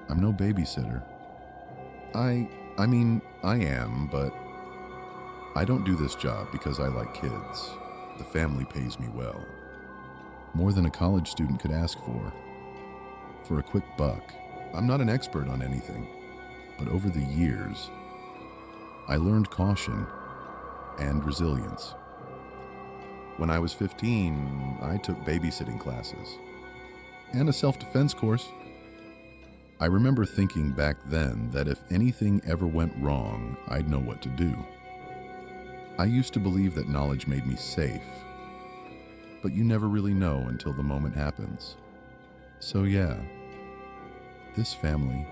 I'm no babysitter. I am, but I don't do this job because I like kids. The family pays me well. More than a college student could ask for a quick buck. I'm not an expert on anything, but over the years, I learned caution and resilience. When I was 15, I took babysitting classes and a self-defense course. I remember thinking back then that if anything ever went wrong, I'd know what to do. I used to believe that knowledge made me safe, but you never really know until the moment happens. So yeah, this family,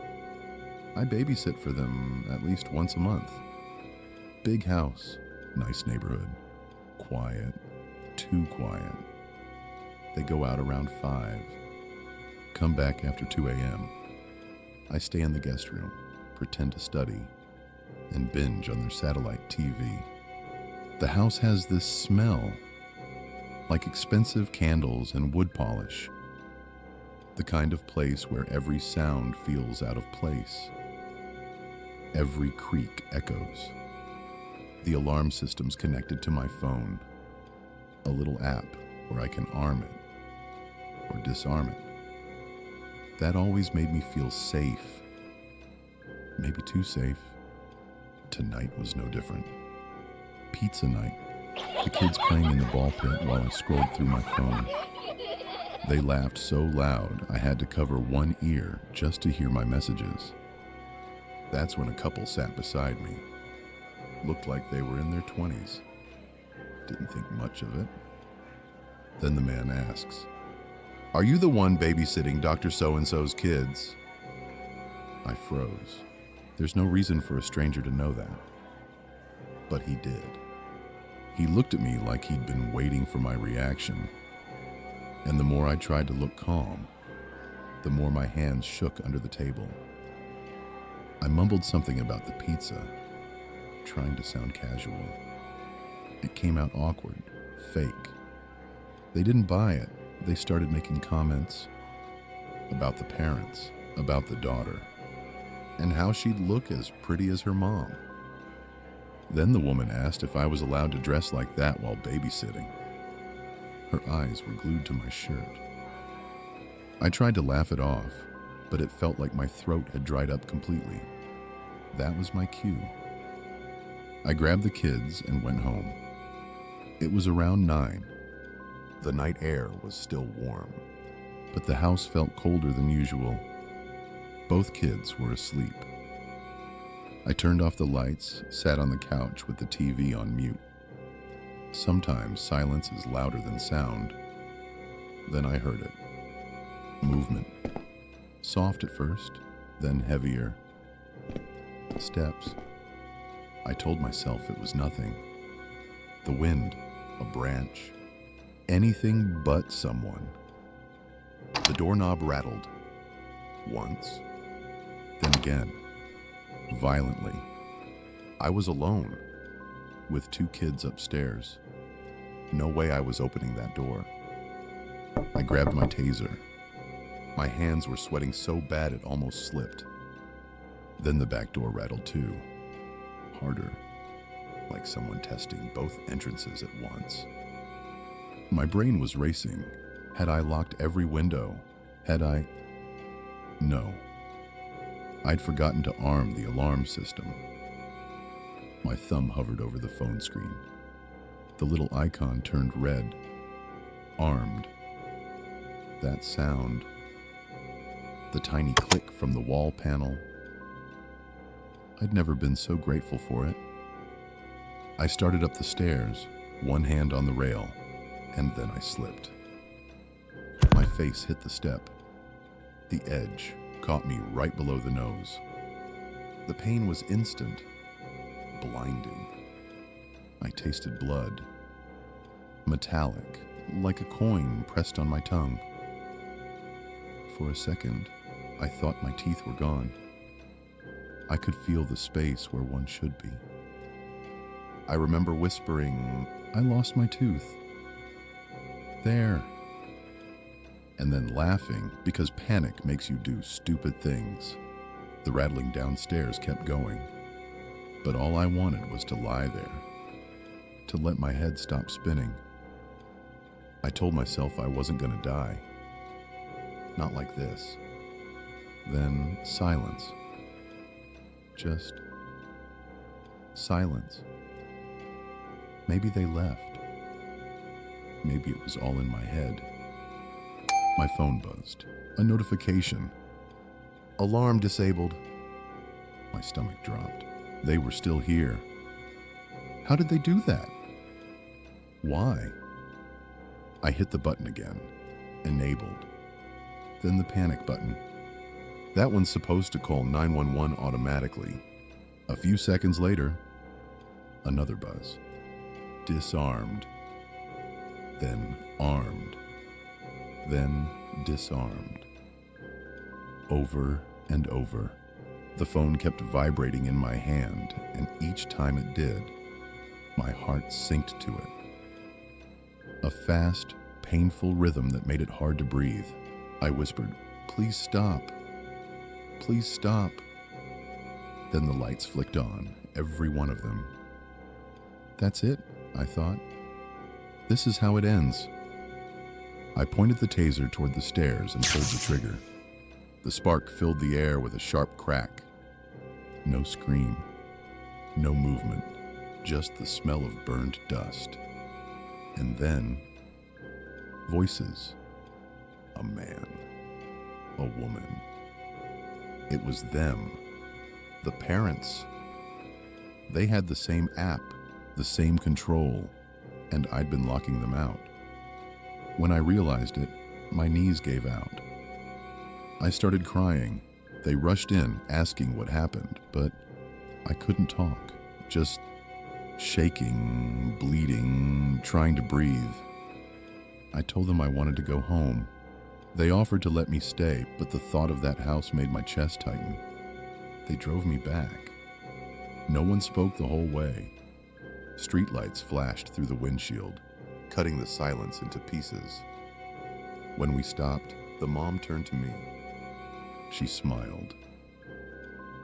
I babysit for them at least once a month. Big house, nice neighborhood, quiet, too quiet. They go out around 5, come back after 2 a.m. I stay in the guest room, pretend to study, and binge on their satellite TV. The house has this smell, like expensive candles and wood polish. The kind of place where every sound feels out of place. Every creak echoes. The alarm system's connected to my phone. A little app where I can arm it or disarm it. That always made me feel safe. Maybe too safe. Tonight was no different. Pizza night. The kids playing in the ball pit while I scrolled through my phone. They laughed so loud I had to cover one ear just to hear my messages. That's when a couple sat beside me. Looked like they were in their 20s. Didn't think much of it. Then the man asks, "Are you the one babysitting Dr. So-and-so's kids?" I froze. There's no reason for a stranger to know that. But he did. He looked at me like he'd been waiting for my reaction. And the more I tried to look calm, the more my hands shook under the table. I mumbled something about the pizza, trying to sound casual. It came out awkward, fake. They didn't buy it. They started making comments about the parents, about the daughter, and how she'd look as pretty as her mom. Then the woman asked if I was allowed to dress like that while babysitting. Her eyes were glued to my shirt. I tried to laugh it off, but it felt like my throat had dried up completely. That was my cue. I grabbed the kids and went home. It was around 9. The night air was still warm, but the house felt colder than usual. Both kids were asleep. I turned off the lights, sat on the couch with the TV on mute. Sometimes silence is louder than sound. Then I heard it. Movement. Soft at first, then heavier. Steps. I told myself it was nothing. The wind, a branch. Anything but someone. The doorknob rattled. Once. Then again. Violently. I was alone, with 2 kids upstairs. No way I was opening that door. I grabbed my taser. My hands were sweating so bad it almost slipped. Then the back door rattled too. Harder, like someone testing both entrances at once. My brain was racing. Had I locked every window? Had I? No. I'd forgotten to arm the alarm system. My thumb hovered over the phone screen. The little icon turned red. Armed. That sound. The tiny click from the wall panel. I'd never been so grateful for it. I started up the stairs, one hand on the rail, and then I slipped. My face hit the step. The edge caught me right below the nose. The pain was instant, blinding. I tasted blood, metallic, like a coin pressed on my tongue. For a second, I thought my teeth were gone. I could feel the space where one should be. I remember whispering, "I lost my tooth." There. And then laughing because panic makes you do stupid things. The rattling downstairs kept going, but all I wanted was to lie there, to let my head stop spinning. I told myself I wasn't going to die. Not like this. Then silence. Just silence. Maybe they left. Maybe it was all in my head. My phone buzzed. A notification. Alarm disabled. My stomach dropped. They were still here. How did they do that? Why? I hit the button again. Enabled. Then the panic button. That one's supposed to call 911 automatically. A few seconds later, another buzz. Disarmed. Then armed. Then disarmed. Over and over. The phone kept vibrating in my hand, and each time it did, my heart synced to it. A fast, painful rhythm that made it hard to breathe. I whispered, "Please stop. Please stop." Then the lights flicked on, every one of them. That's it, I thought. This is how it ends. I pointed the taser toward the stairs and pulled the trigger. The spark filled the air with a sharp crack. No scream, no movement, just the smell of burned dust. And then, voices. A man, a woman. It was them, the parents. They had the same app, the same control, and I'd been locking them out. When I realized it, my knees gave out. I started crying. They rushed in, asking what happened, but I couldn't talk, just shaking, bleeding, trying to breathe. I told them I wanted to go home. They offered to let me stay, but the thought of that house made my chest tighten. They drove me back. No one spoke the whole way. Streetlights flashed through the windshield, cutting the silence into pieces. When we stopped, the mom turned to me. She smiled.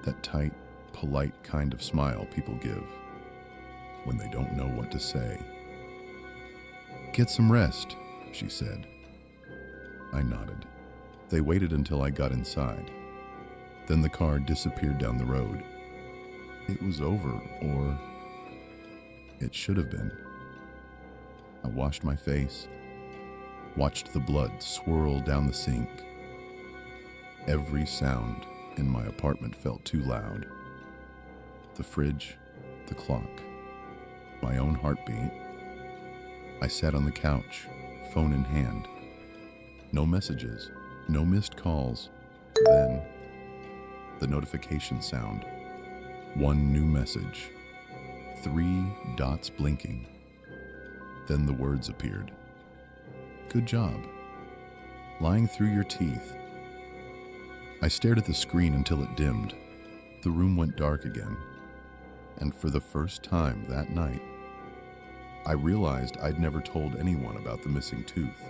That tight, polite kind of smile people give when they don't know what to say. "Get some rest," she said. I nodded. They waited until I got inside. Then the car disappeared down the road. It was over, or it should have been. I washed my face, watched the blood swirl down the sink. Every sound in my apartment felt too loud. The fridge, the clock, my own heartbeat. I sat on the couch, phone in hand. No messages, no missed calls. Then, the notification sound. One new message. 3 dots blinking. Then the words appeared. "Good job. Lying through your teeth." I stared at the screen until it dimmed. The room went dark again. And for the first time that night, I realized I'd never told anyone about the missing tooth.